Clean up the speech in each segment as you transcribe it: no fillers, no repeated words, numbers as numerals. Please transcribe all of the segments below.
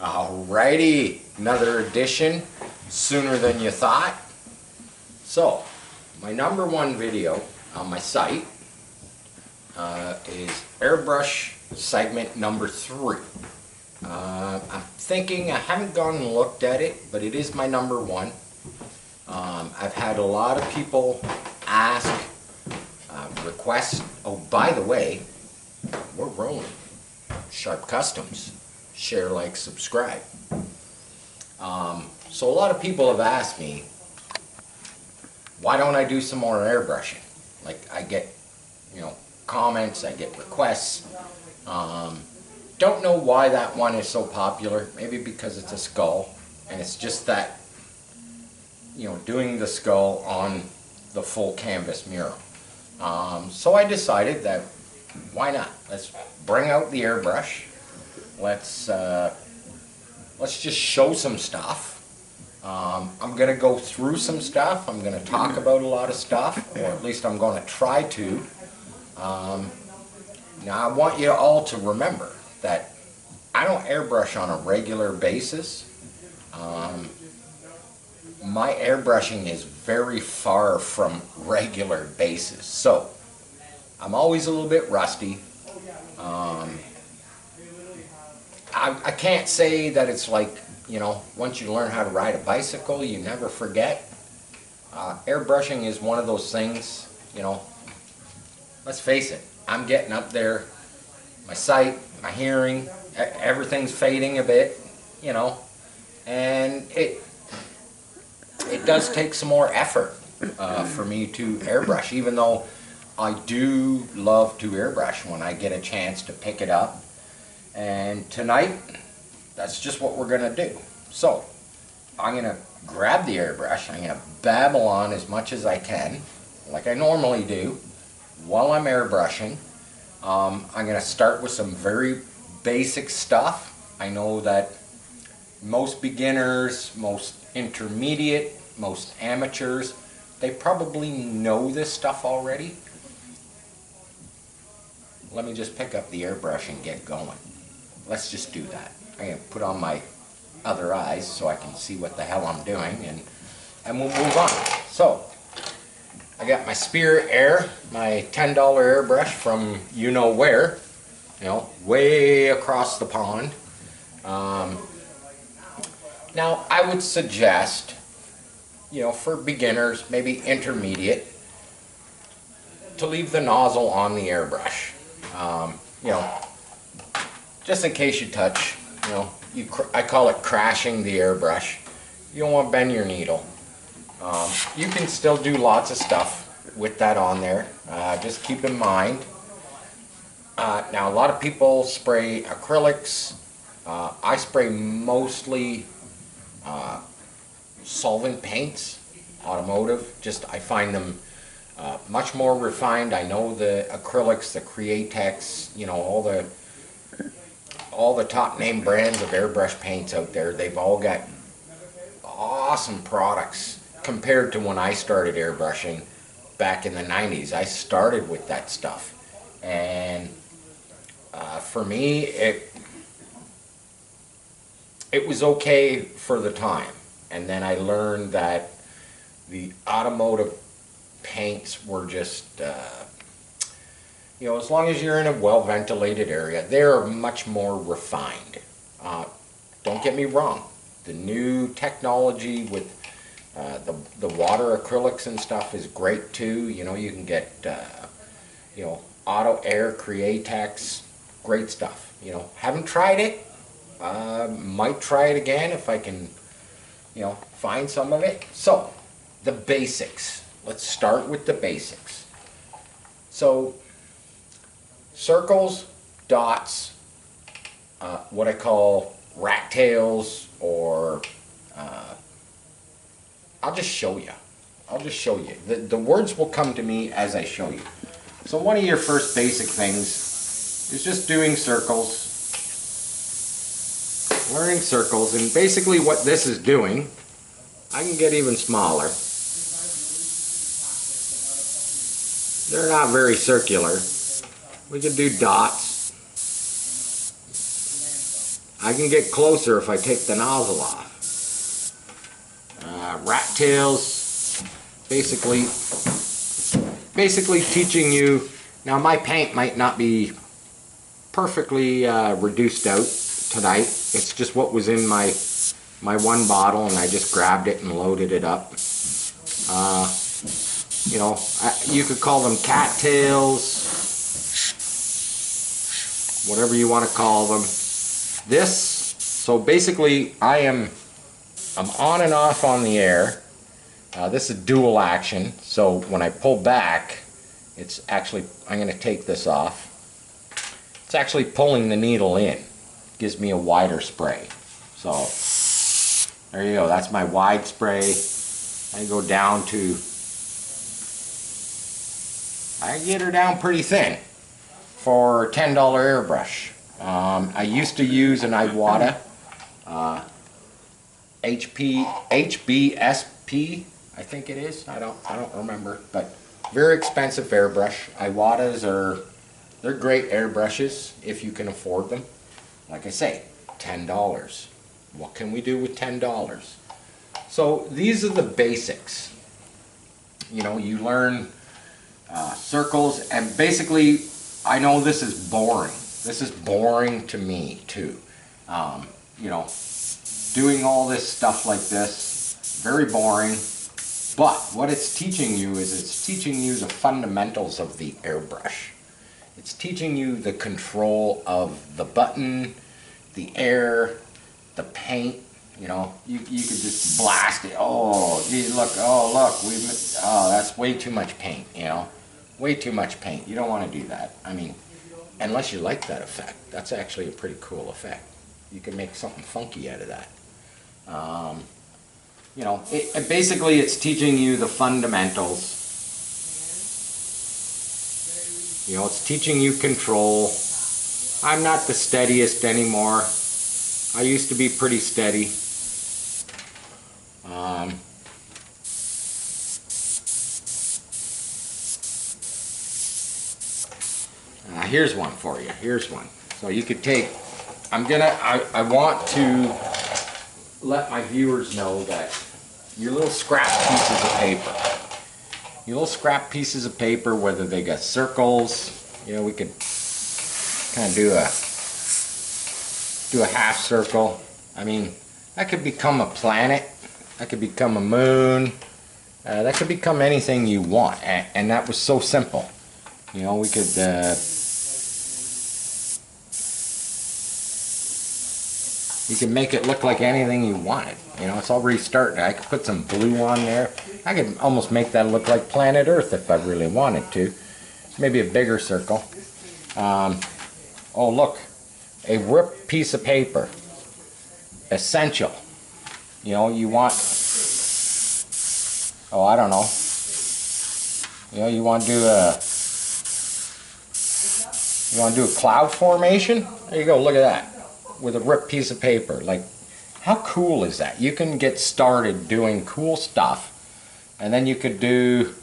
Alrighty, another edition, sooner than you thought. So, my number one video on my site is airbrush segment number 3. I'm thinking, I haven't gone and looked at it, but it is my number one. I've had a lot of people ask, request. Oh, by the way, we're rolling. Sharp Customs. Share, like, subscribe. So a lot of people have asked me, why don't I do some more airbrushing? Like, I get, comments, I get requests. Don't know why that one is so popular. Maybe because it's a skull, and it's just that, doing the skull on the full canvas mural. So I decided that, why not? Let's bring out the airbrush. Let's just show some stuff. I'm going to go through some stuff. I'm going to talk about a lot of stuff, or at least I'm going to try to. Now I want you all to remember that I don't airbrush on a regular basis. My airbrushing is very far from regular basis, so I'm always a little bit rusty. I can't say that it's like, once you learn how to ride a bicycle, you never forget. Airbrushing is one of those things, let's face it, I'm getting up there, my sight, my hearing, everything's fading a bit, and it does take some more effort for me to airbrush, even though I do love to airbrush when I get a chance to pick it up. And tonight, that's just what we're going to do. So, I'm going to grab the airbrush, I'm going to babble on as much as I can, like I normally do, while I'm airbrushing. I'm going to start with some very basic stuff. I know that most beginners, most intermediate, most amateurs, they probably know this stuff already. Let me just pick up the airbrush and get going. Let's just do that. I'm going to put on my other eyes so I can see what the hell I'm doing, and we'll move on. So, I got my Spirit Air, my $10 airbrush from you-know-where, way across the pond. Now, I would suggest, for beginners, maybe intermediate, to leave the nozzle on the airbrush. Just in case you touch, I call it crashing the airbrush. You don't want to bend your needle. You can still do lots of stuff with that on there. Just keep in mind. Now, a lot of people spray acrylics. I spray mostly solvent paints, automotive. I find them much more refined. I know the acrylics, the Createx, all the top name brands of airbrush paints out there, they've all got awesome products compared to when I started airbrushing back in the 90s. I started with that stuff, and for me it was okay for the time, and then I learned that the automotive paints were just as long as you're in a well-ventilated area, they're much more refined. Don't get me wrong. The new technology with the water acrylics and stuff is great too. You can get, Auto Air, Createx, great stuff. Haven't tried it. Might try it again if I can, find some of it. So, the basics. Let's start with the basics. So, circles, dots, what I call rat tails, or I'll just show you. The words will come to me as I show you. So one of your first basic things is just doing circles, learning circles, and basically what this is doing, I can get even smaller. They're not very circular. We can do dots. I can get closer if I take the nozzle off. Rat tails, basically teaching you. Now my paint might not be perfectly reduced out tonight. It's just what was in my one bottle, and I just grabbed it and loaded it up. You know, you could call them cattails, whatever you want to call them. So basically I'm on and off on the air. This is dual action, so when I pull back, it's actually, I'm going to take this off. It's actually pulling the needle in. Gives me a wider spray. So there you go, that's my wide spray. I go down to, I get her down pretty thin for a $10 airbrush. I used to use an Iwata HBSP, I think it is. I don't remember, but very expensive airbrush. Iwatas they're great airbrushes if you can afford them. Like I say, $10. What can we do with $10? So these are the basics. You know, you learn circles, and basically, I know this is boring. This is boring to me too. You know, doing all this stuff like this, very boring. But what it's teaching you is it's teaching you the fundamentals of the airbrush. It's teaching you the control of the button, the air, the paint. You know, you could just blast it. Oh, geez, look, that's way too much paint, you know. Way too much paint. You don't want to do that. I mean, unless you like that effect. That's actually a pretty cool effect. You can make something funky out of that. You know, basically it's teaching you the fundamentals. You know, it's teaching you control. I'm not the steadiest anymore. I used to be pretty steady. Here's one for you. Here's one. So you could take, I want to let my viewers know that your little scrap pieces of paper, whether they got circles, you know, we could kind of do a half circle. I mean, that could become a planet, that could become a moon, that could become anything you want, and that was so simple. You know, we could you can make it look like anything you wanted. You know, it's already starting. I could put some blue on there. I could almost make that look like planet Earth if I really wanted to. Maybe a bigger circle. Oh, look. A ripped piece of paper. Essential. You know, you want... Oh, I don't know. You know, you want to do a cloud formation? There you go, look at that. With a ripped piece of paper. Like, how cool is that? You can get started doing cool stuff, and then you could do,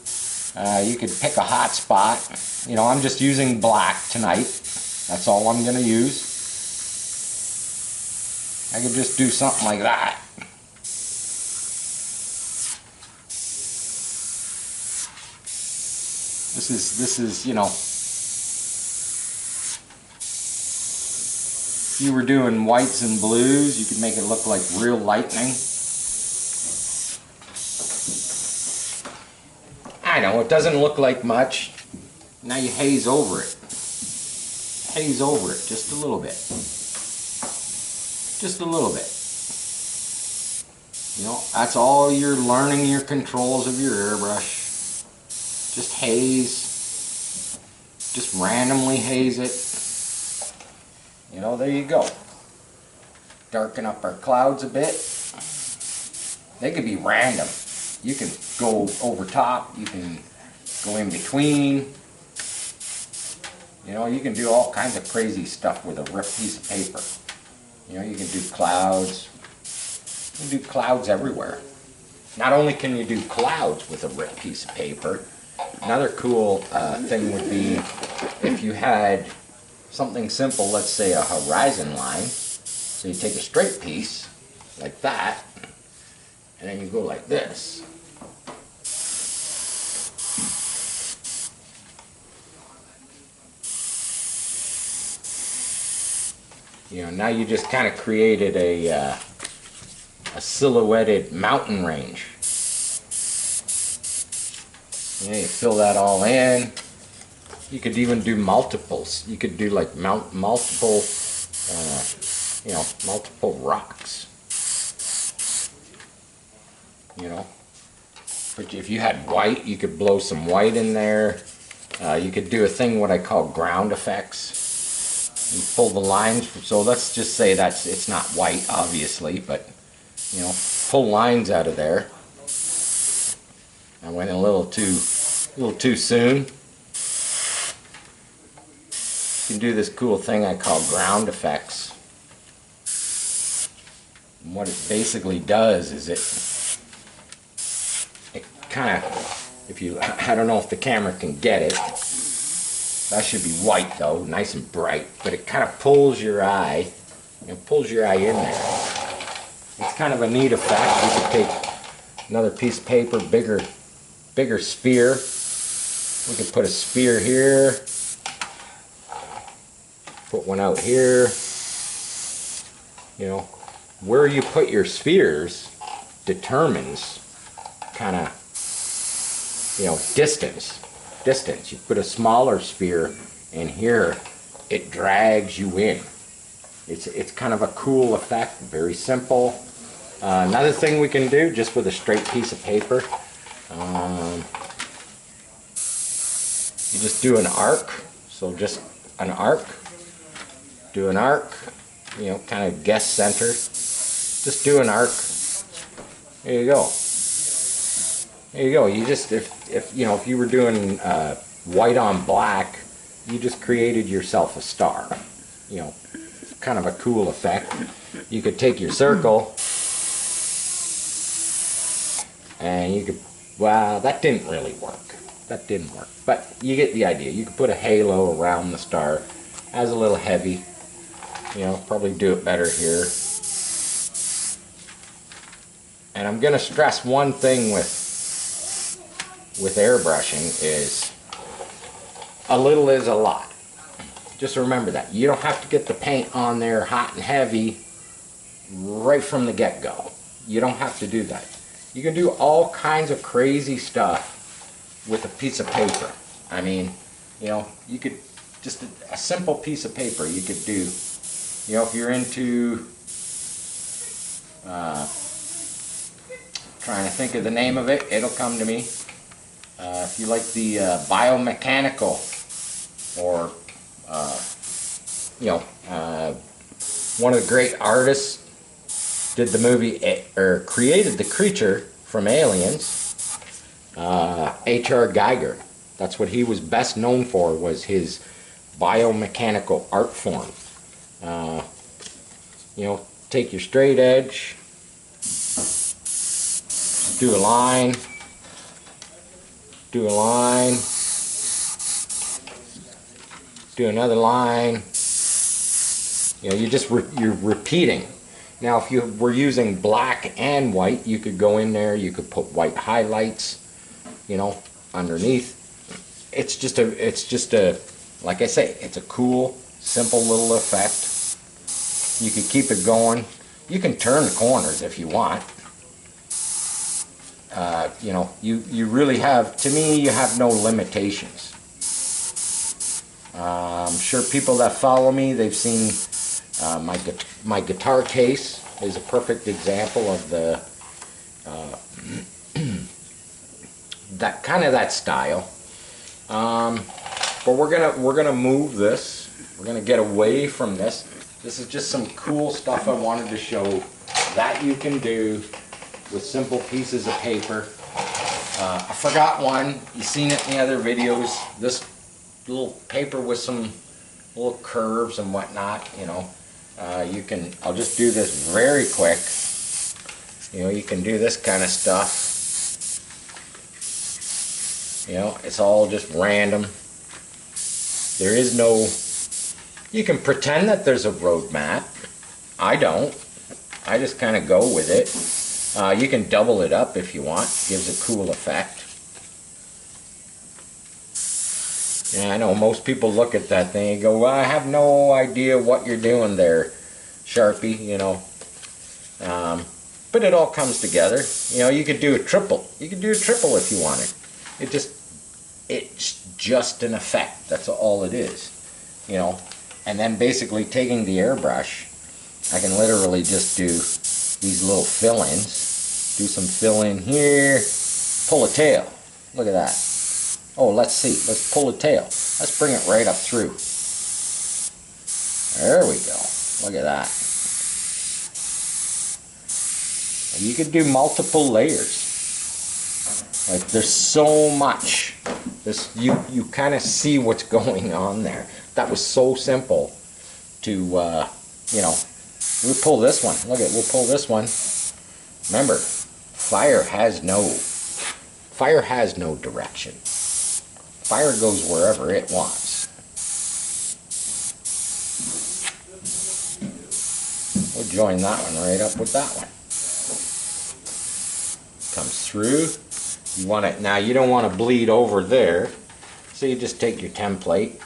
you could pick a hot spot. You know, I'm just using black tonight. That's all I'm going to use. I could just do something like that. This is, you know, if you were doing whites and blues, you could make it look like real lightning. I know, it doesn't look like much. Now you haze over it. Haze over it just a little bit. Just a little bit. You know, that's all you're learning, your controls of your airbrush. Just haze. Just randomly haze it. You know, there you go. Darken up our clouds a bit. They could be random. You can go over top, you can go in between. You know, you can do all kinds of crazy stuff with a ripped piece of paper. You know, you can do clouds. You can do clouds everywhere. Not only can you do clouds with a ripped piece of paper, another cool thing would be if you had something simple, let's say a horizon line, So you take a straight piece, like that, and then you go like this. You know, now you just kind of created a silhouetted mountain range. You know, you fill that all in. You could even do multiples. You could do like multiple, you know, multiple rocks. You know, but if you had white, you could blow some white in there. You could do a thing what I call ground effects. You pull the lines, so let's just say it's not white, obviously, but you know, pull lines out of there. I went a little too soon. You can do this cool thing I call ground effects. And what it basically does is it kind of, if you, I don't know if the camera can get it. That should be white though, nice and bright, but it kind of pulls your eye, pulls your eye in there. It's kind of a neat effect. You could take another piece of paper, bigger sphere. We could put a spear here, put one out here. You know, where you put your spheres determines kind of, you know, distance. You put a smaller sphere in here, it drags you in. It's kind of a cool effect, very simple. Another thing we can do just with a straight piece of paper, you just do an arc. So just an arc, do an arc, you know, kind of guess center. Just do an arc. There you go. There you go. You just, if you know, if you were doing white on black, you just created yourself a star. You know, kind of a cool effect. You could take your circle and you could, well, that didn't really work. That didn't work. But you get the idea. You could put a halo around the star. As a little heavy. You know, probably do it better here. And I'm going to stress one thing with airbrushing is a little is a lot. Just remember that. You don't have to get the paint on there hot and heavy right from the get-go. You don't have to do that. You can do all kinds of crazy stuff with a piece of paper. I mean, you know, you could just a simple piece of paper you could do. You know, if you're into trying to think of the name of it, it'll come to me. If you like the biomechanical or you know, one of the great artists did the movie or created the creature from Aliens, H.R. Geiger. That's what he was best known for, was his biomechanical art form. You know, take your straight edge, do a line, do a line, do another line. You know, you're repeating. Now, if you were using black and white, you could go in there. You could put white highlights, you know, underneath. It's just a, like I say, it's a cool, simple little effect. You can keep it going. You can turn the corners if you want. You know, you really have, to me, you have no limitations. I'm sure people that follow me, they've seen my guitar case is a perfect example of the that kind of that style. But we're gonna move this. We're gonna get away from this. This is just some cool stuff I wanted to show that you can do with simple pieces of paper. I forgot one. You've seen it in the other videos. This little paper with some little curves and whatnot, you know. I'll just do this very quick. You know, you can do this kind of stuff. You know, it's all just random. There is no, you can pretend that there's a road map. I don't. I just kind of go with it. You can double it up if you want. Gives a cool effect. Yeah, I know most people look at that thing and go, well, I have no idea what you're doing there, Sharpie, you know. But it all comes together. You know, you could do a triple. You could do a triple if you wanted. It's just an effect. That's all it is. You know, and then basically taking the airbrush, I can literally just do these little fill-ins. Do some fill-in here. Pull a tail. Look at that. Oh, let's see. Let's pull a tail. Let's bring it right up through. There we go. Look at that. You could do multiple layers. Like, there's so much. You kind of see what's going on there. That was so simple to, you know, we'll pull this one. Look at, we'll pull this one. Remember, fire has no direction. Fire goes wherever it wants. We'll join that one right up with that one. Comes through. You want it now. You don't want to bleed over there, so you just take your template,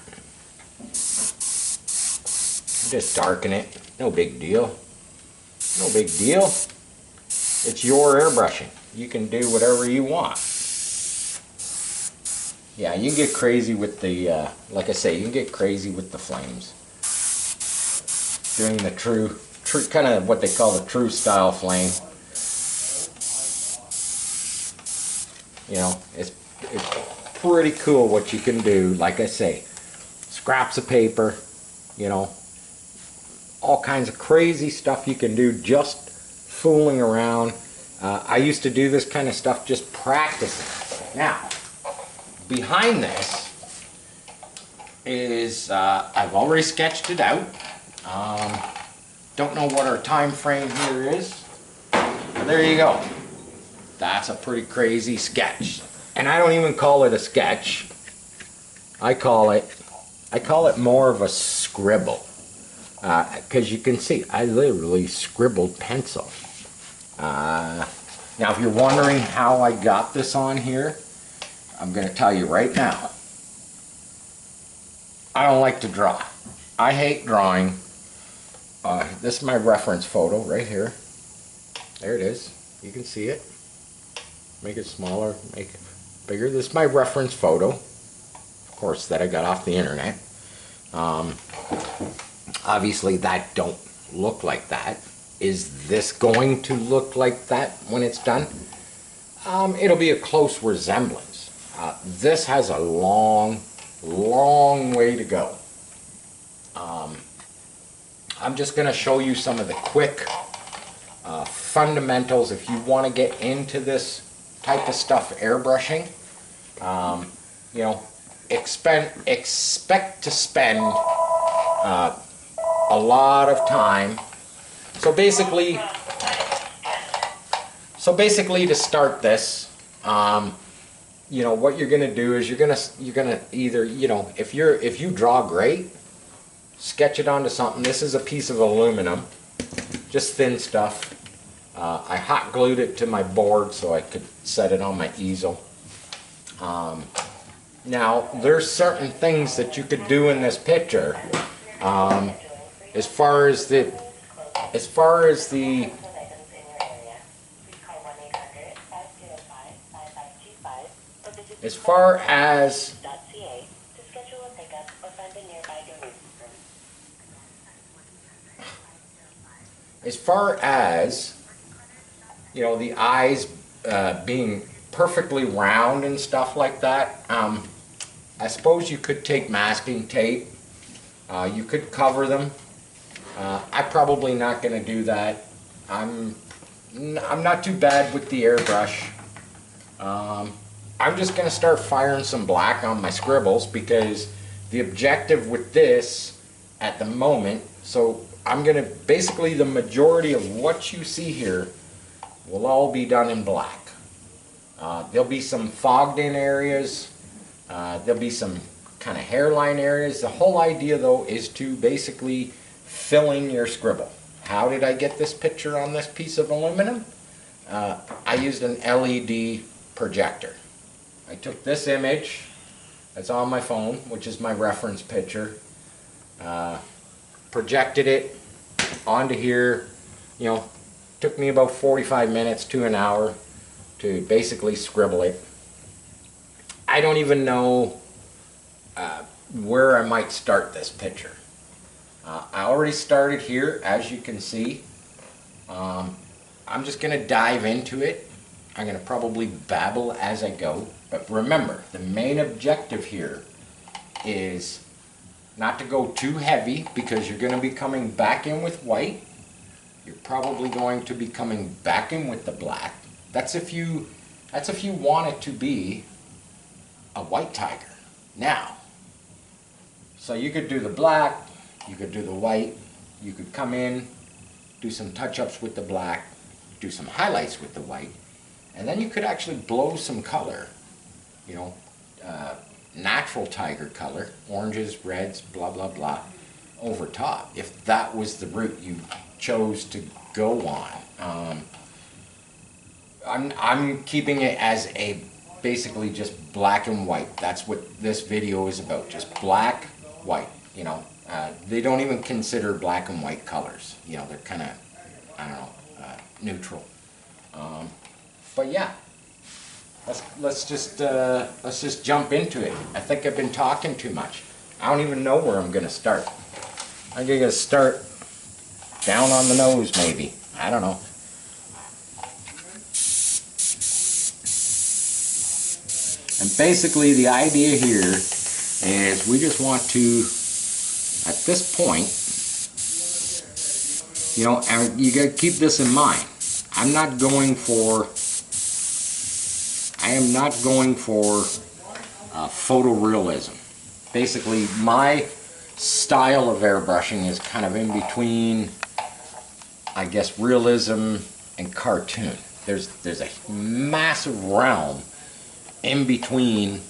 just darken it. No big deal. No big deal. It's your airbrushing. You can do whatever you want. Yeah, you can get crazy with the, like I say, you can get crazy with the flames. Doing the true kind of what they call the true style flame. You know, it's pretty cool what you can do. Like I say, scraps of paper, you know, all kinds of crazy stuff you can do just fooling around. I used to do this kind of stuff just practicing. Now, behind this is, I've already sketched it out. Don't know what our time frame here is. But there you go. That's a pretty crazy sketch. And I don't even call it a sketch. I call it more of a scribble. Because you can see, I literally scribbled pencil. Now if you're wondering how I got this on here, I'm going to tell you right now. I don't like to draw. I hate drawing. This is my reference photo right here. There it is. You can see it. Make it smaller, make it bigger. This is my reference photo, of course, that I got off the internet. Obviously that don't look like that. Is this going to look like that when it's done? It'll be a close resemblance. This has a long way to go. I'm just going to show you some of the quick fundamentals if you want to get into this type of stuff, airbrushing. You know, expect to spend a lot of time. So basically to start this, you know, what you're going to do is you're gonna either, you know, if you draw great, sketch it onto something. This is a piece of aluminum, just thin stuff. I hot glued it to my board so I could set it on my easel. Now there's certain things that you could do in this picture, as far as the you know, the eyes being perfectly round and stuff like that, I suppose you could take masking tape. You could cover them. I'm probably not going to do that. I'm not too bad with the airbrush. I'm just going to start firing some black on my scribbles because the objective with this at the moment, so I'm going to, basically the majority of what you see here will all be done in black. There'll be some fogged in areas, there'll be some kind of hairline areas. The whole idea though is to basically fill in your scribble. How did I get this picture on this piece of aluminum? I used an LED projector. I took this image that's on my phone, which is my reference picture, projected it onto here. You know, took me about 45 minutes to an hour to basically scribble it. I don't even know where I might start this picture. I already started here, as you can see. I'm just going to dive into it. I'm going to probably babble as I go. But remember, the main objective here is not to go too heavy, because you're going to be coming back in with white. You're probably going to be coming back in with the black. That's if you want it to be a white tiger. Now, so you could do the black, you could do the white, you could come in, do some touch-ups with the black, do some highlights with the white, and then you could actually blow some color, you know, natural tiger color, oranges, reds, blah, blah, blah, over top, if that was the route you chose to go on. I'm keeping it as a basically just black and white. That's what this video is about, just black, white, you know. They don't even consider black and white colors, you know, they're kind of, I don't know, neutral. But yeah, let's just jump into it. I think I've been talking too much. I don't even know where I'm gonna start. I'm gonna start down on the nose, maybe. I don't know. And basically the idea here is we just want to, at this point, you know, and you gotta keep this in mind. I am not going for photorealism. Basically, my style of airbrushing is kind of in between, I guess, realism and cartoon. There's a massive realm in between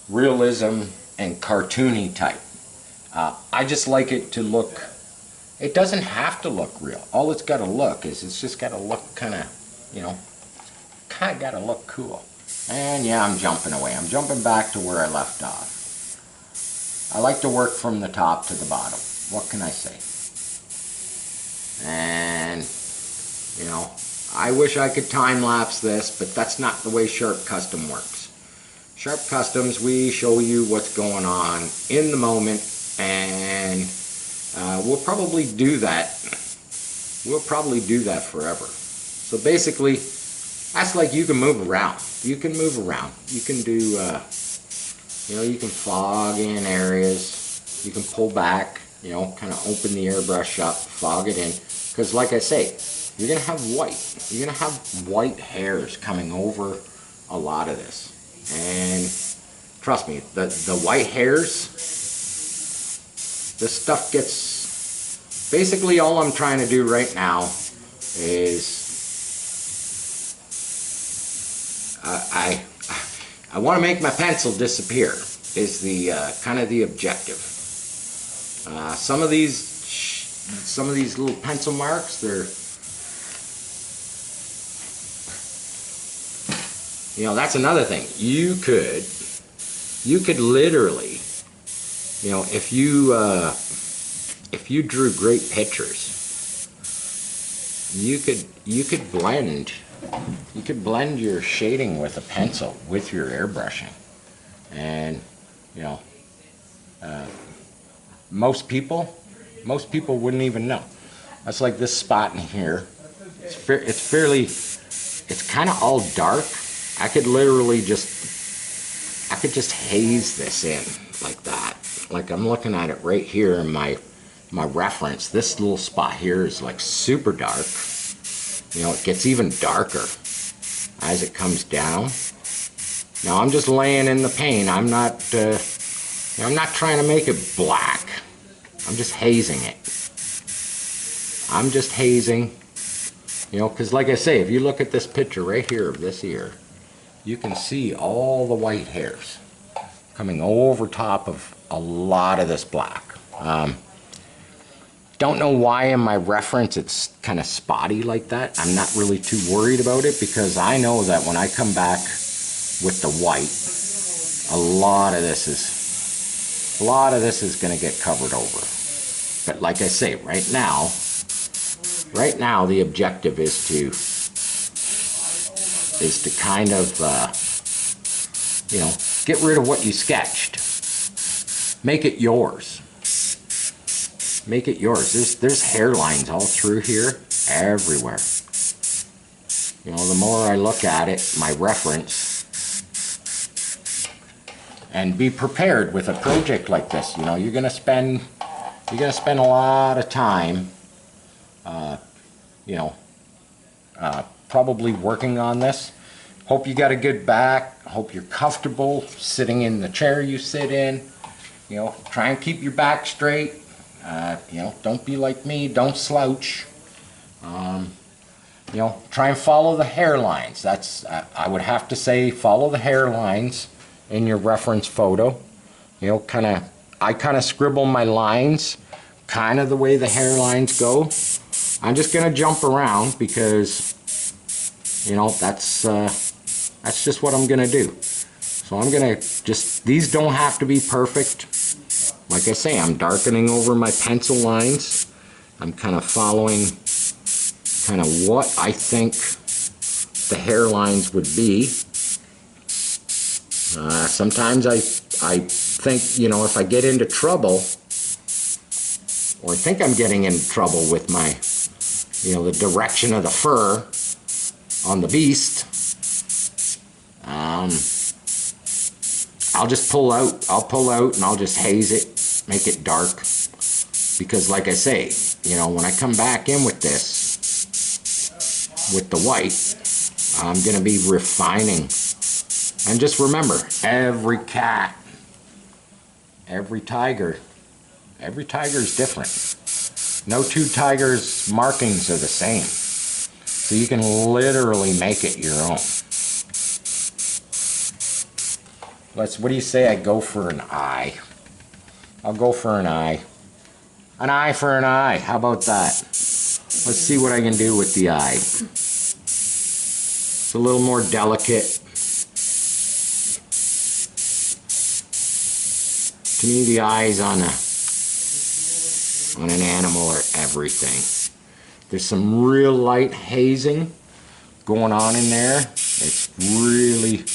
realism and cartoony type. I just like it to look, it doesn't have to look real. All it's got to look is, it's just got to look kind of, you know, kind of got to look cool. And yeah, I'm jumping away. I'm jumping back to where I left off. I like to work from the top to the bottom. What can I say? And, you know, I wish I could time-lapse this, but that's not the way Sharp Custom works. Sharp Customs, we show you what's going on in the moment, and we'll probably do that. We'll probably do that forever. So basically, that's like you can move around. You can move around. You can do, you know, you can fog in areas. You can pull back, you know, kind of open the airbrush up, fog it in. Because like I say, you're going to have white. You're going to have white hairs coming over a lot of this. And trust me, the white hairs, this stuff gets, basically all I'm trying to do right now is I want to make my pencil disappear, is the kind of the objective. Some of these little pencil marks, they're, you know, that's another thing. You could literally, you know, if you drew great pictures, you could blend your shading with a pencil with your airbrushing, and you know, most people wouldn't even know. That's like this spot in here. It's kind of all dark. I could literally just haze this in like that. Like I'm looking at it right here in my reference. This little spot here is like super dark. You know, it gets even darker as it comes down. Now I'm just laying in the paint. I'm not trying to make it black. I'm just hazing it. I'm just hazing, you know, because like I say, if you look at this picture right here of this ear, you can see all the white hairs coming over top of a lot of this black. Don't know why in my reference it's kind of spotty like that. I'm not really too worried about it because I know that when I come back with the white, a lot of this is going to get covered over. But like I say, right now the objective is to kind of you know, get rid of what you sketched. Make it yours. Make it yours. There's hairlines all through here, everywhere. You know, the more I look at it, my reference, and be prepared with a project like this. You know, you're gonna spend a lot of time, you know, probably working on this. Hope you got a good back. Hope you're comfortable sitting in the chair you sit in. You know, try and keep your back straight. You know, don't be like me. Don't slouch. You know, try and follow the hairlines. That's, I would have to say, follow the hairlines in your reference photo. You know, I kind of scribble my lines kind of the way the hairlines go. I'm just gonna jump around because, you know, that's just what I'm gonna do. So I'm gonna just, these don't have to be perfect. Like I say, I'm darkening over my pencil lines. I'm kind of following kind of what I think the hairlines would be. Sometimes I think, you know, if I get into trouble, or I think I'm getting into trouble with my, you know, the direction of the fur on the beast, I'll just pull out. I'll pull out and I'll just haze it, make it dark. Because like I say, you know, when I come back in with this, with the white, I'm going to be refining. And just remember, every cat, every tiger is different. No two tigers' markings are the same. So you can literally make it your own. What do you say I go for an eye? I'll go for an eye. An eye for an eye. How about that? Let's see what I can do with the eye. It's a little more delicate. To me, the eyes on an animal are everything. There's some real light hazing going on in there. It's really,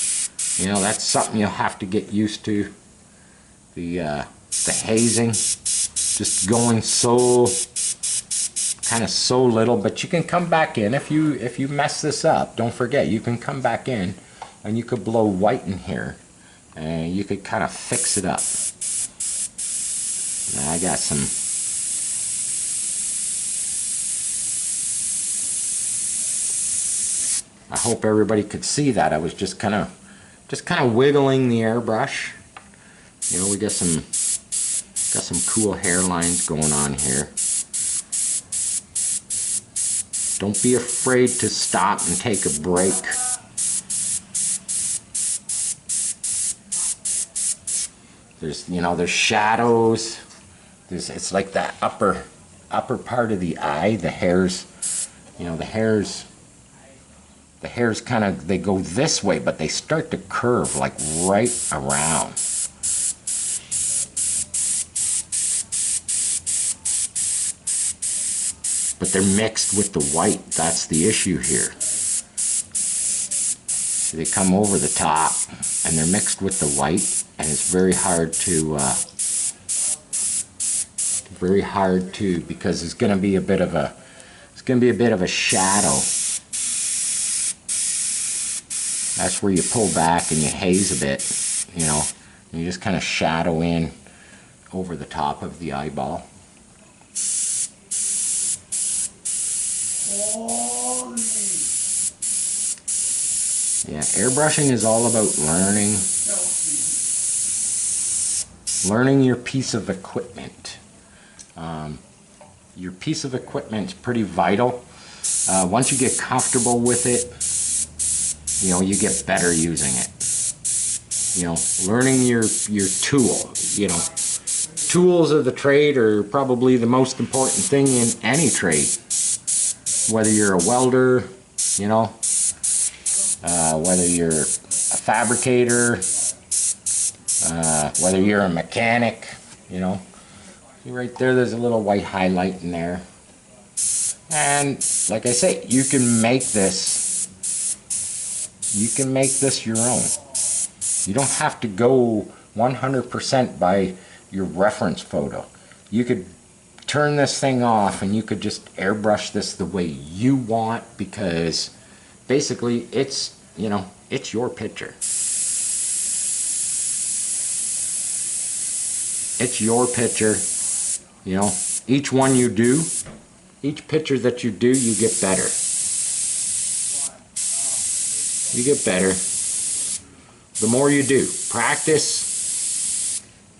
you know, that's something you'll have to get used to. The hazing, just going so, kind of so little, but you can come back in if you mess this up. Don't forget, you can come back in and you could blow white in here and you could kind of fix it up. Now I got some. I hope everybody could see that. I was just kind of wiggling the airbrush. You know, we got some cool hairlines going on here. Don't be afraid to stop and take a break. There's, you know, there's shadows. It's like that upper part of the eye. The hairs, you know, the hairs kind of, they go this way, but they start to curve like right around. But they're mixed with the white. That's the issue here. So they come over the top and they're mixed with the white, and it's very hard to because it's going to be a bit of a shadow. That's where you pull back and you haze a bit, you know, and you just kind of shadow in over the top of the eyeball. Yeah, airbrushing is all about learning your piece of equipment. Your piece of equipment is pretty vital. Once you get comfortable with it, you know, you get better using it. You know, learning your tool, you know, tools of the trade are probably the most important thing in any trade. Whether you're a welder, you know, whether you're a fabricator, whether you're a mechanic, you know. See right there, there's a little white highlight in there. And like I say, you can make this your own. You don't have to go 100% by your reference photo. You could turn this thing off and you could just airbrush this the way you want, because basically it's, you know, it's your picture. It's your picture, you know. Each one you do, each picture that you do, you get better. You get better. The more you do.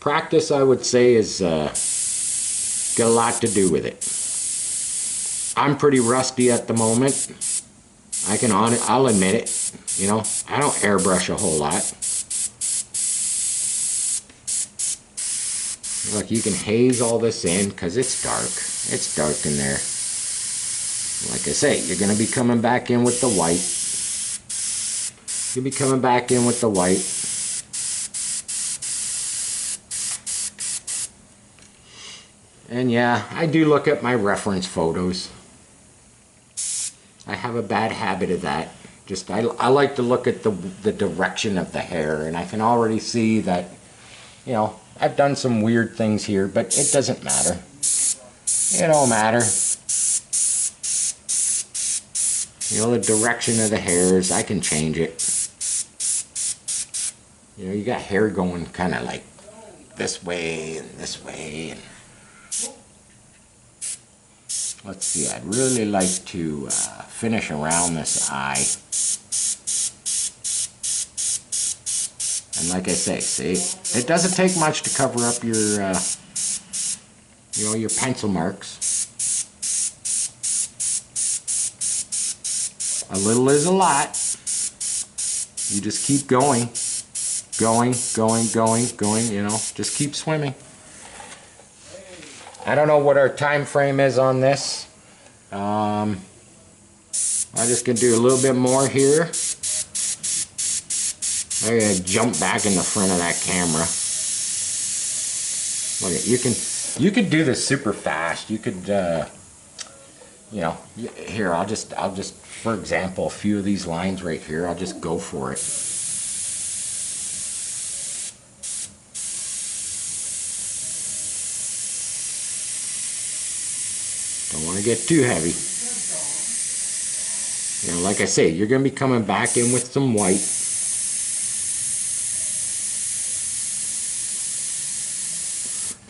Practice, I would say, is got a lot to do with it. I'm pretty rusty at the moment. I'll admit it. You know, I don't airbrush a whole lot. Look, you can haze all this in because it's dark. It's dark in there. Like I say, you're going to be coming back in with the white. You'll be coming back in with the white. And yeah, I do look at my reference photos. I have a bad habit of that. Just I like to look at the direction of the hair, and I can already see that, you know, I've done some weird things here, but it doesn't matter. It don't matter. You know, the direction of the hairs, I can change it. You know, you got hair going kind of like this way and this way. And let's see, I'd really like to finish around this eye. And like I say, see, it doesn't take much to cover up your, you know, your pencil marks. A little is a lot. You just keep going, you know, just keep swimming. I don't know what our time frame is on this. I'm just going to do a little bit more here. I'm going to jump back in the front of that camera. Look at, you could do this super fast. You could, you know, here, I'll just, for example, a few of these lines right here, I'll just go for it. Don't want to get too heavy. You know, like I say, you're going to be coming back in with some white.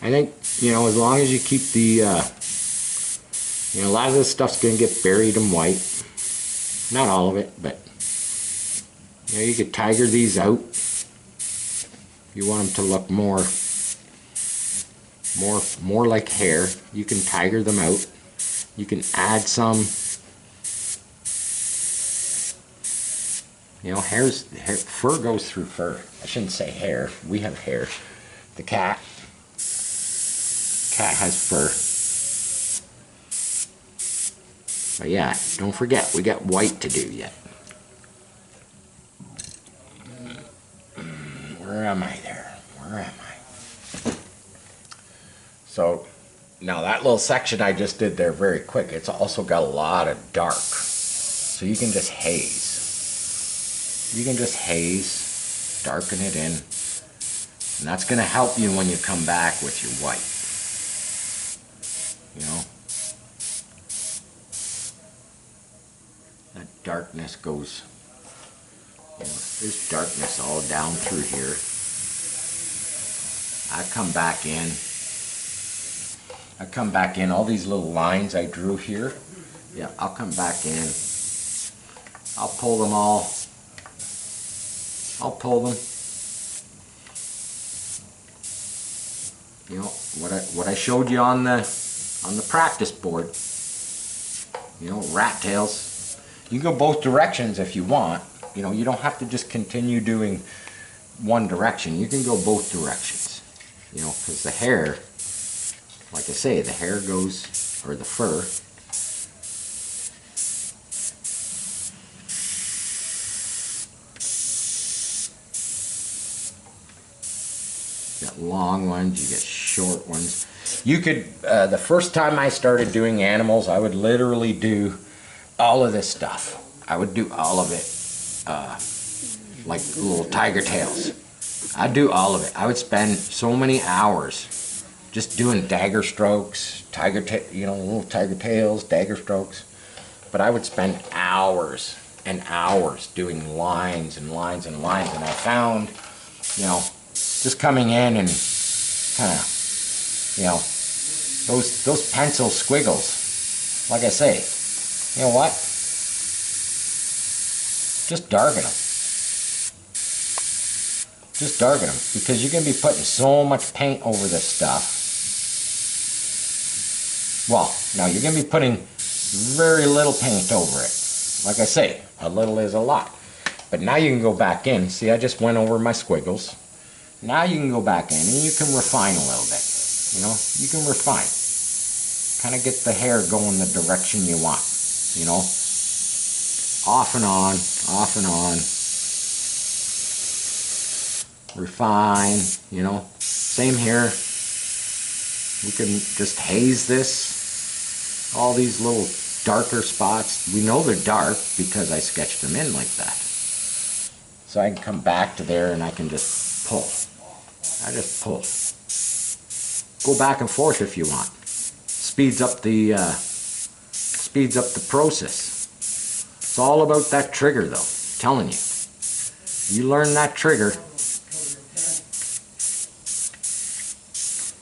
I think, you know, as long as you keep the, you know, a lot of this stuff's going to get buried in white. Not all of it, but, you know, you could tiger these out. If you want them to look more like hair, you can tiger them out. You can add some, you know, fur goes through fur. I shouldn't say hair. We have hair. The cat has fur. But yeah, don't forget, we got white to do yet. Where am I there? Where am I? So, now that little section I just did there very quick, it's also got a lot of dark. So you can just haze. You can just haze, darken it in. And that's going to help you when you come back with your white. You know? That darkness goes, you know, there's darkness all down through here. I come back in, all these little lines I drew here, yeah, I'll come back in, I'll pull them all, you know, what I showed you on the practice board, you know, rat tails. You can go both directions if you want. You know, you don't have to just continue doing one direction. You can go both directions, you know, because the hair like I say, the hair goes, or the fur. You got long ones, you get short ones. You could, the first time I started doing animals, I would literally do all of this stuff. I would do all of it, like little tiger tails. I'd do all of it. I would spend so many hours just doing dagger strokes, little tiger tails, dagger strokes. But I would spend hours and hours doing lines and lines and lines, and I found, just coming in and kind of, those pencil squiggles, like I say, you know what? Just darken them. Just darken them, because you're going to be putting so much paint over this stuff. Well, now you're going to be putting very little paint over it. Like I say, a little is a lot. But now you can go back in. See, I just went over my squiggles. Now you can go back in and you can refine a little bit. You can refine. Kind of get the hair going the direction you want. Off and on, off and on. Refine, Same here. We can just haze this. All these little darker spots. We know they're dark because I sketched them in like that. So I can come back to there and I can just pull. I just pull. Go back and forth if you want. Speeds up the process. It's all about that trigger though. I'm telling you. You learn that trigger.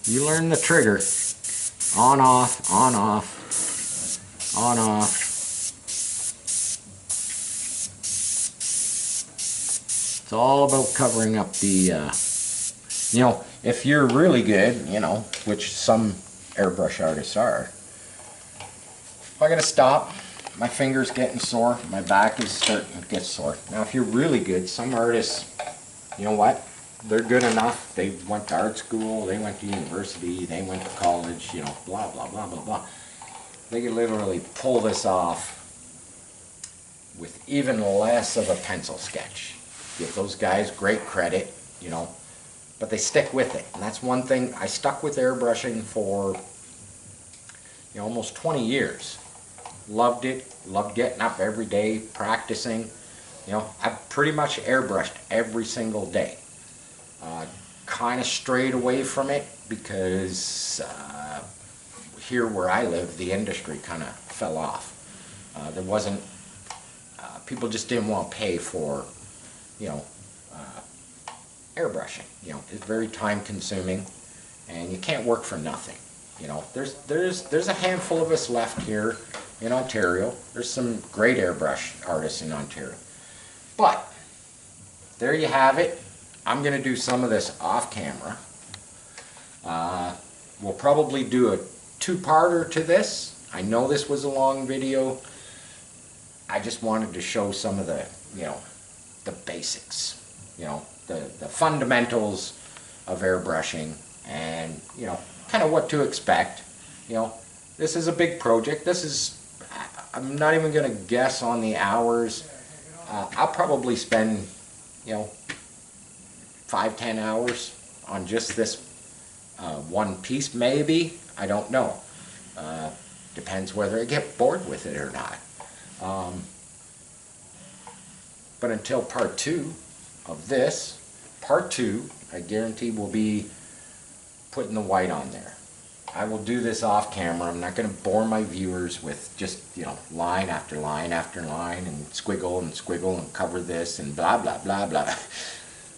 You learn the trigger. On, off, on, off, on, off. It's all about covering up the, if you're really good, which some airbrush artists are. If I gotta stop, my finger's getting sore, my back is starting to get sore. Now if you're really good, some artists, you know what? They're good enough. They went to art school, they went to university, they went to college, blah, blah, blah, blah, blah. They can literally pull this off with even less of a pencil sketch. Give those guys great credit, but they stick with it. And that's one thing. I stuck with airbrushing for almost 20 years. Loved it, loved getting up every day, practicing. I pretty much airbrushed every single day. Kind of strayed away from it because here where I live, the industry kind of fell off. There wasn't, people just didn't want to pay for, airbrushing. It's very time consuming and you can't work for nothing. There's a handful of us left here in Ontario. There's some great airbrush artists in Ontario. But there you have it. I'm going to do some of this off camera. We'll probably do a two-parter to this. I know this was a long video. I just wanted to show some of the, the basics, the fundamentals of airbrushing and, kind of what to expect. This is a big project. I'm not even going to guess on the hours. I'll probably spend, 5-10 hours on just this one piece, maybe. I don't know. Depends whether I get bored with it or not. But until part 2 of this, part 2, I guarantee will be putting the white on there. I will do this off camera. I'm not going to bore my viewers with just, line after line after line and squiggle and cover this and blah, blah, blah, blah.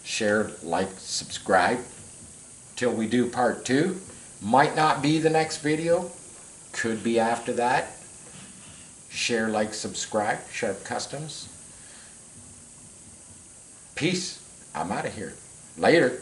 Share, like, subscribe till we do part 2. Might not be the next video. Could be after that. Share, like, subscribe. Sharp Customs. Peace. I'm out of here. Later.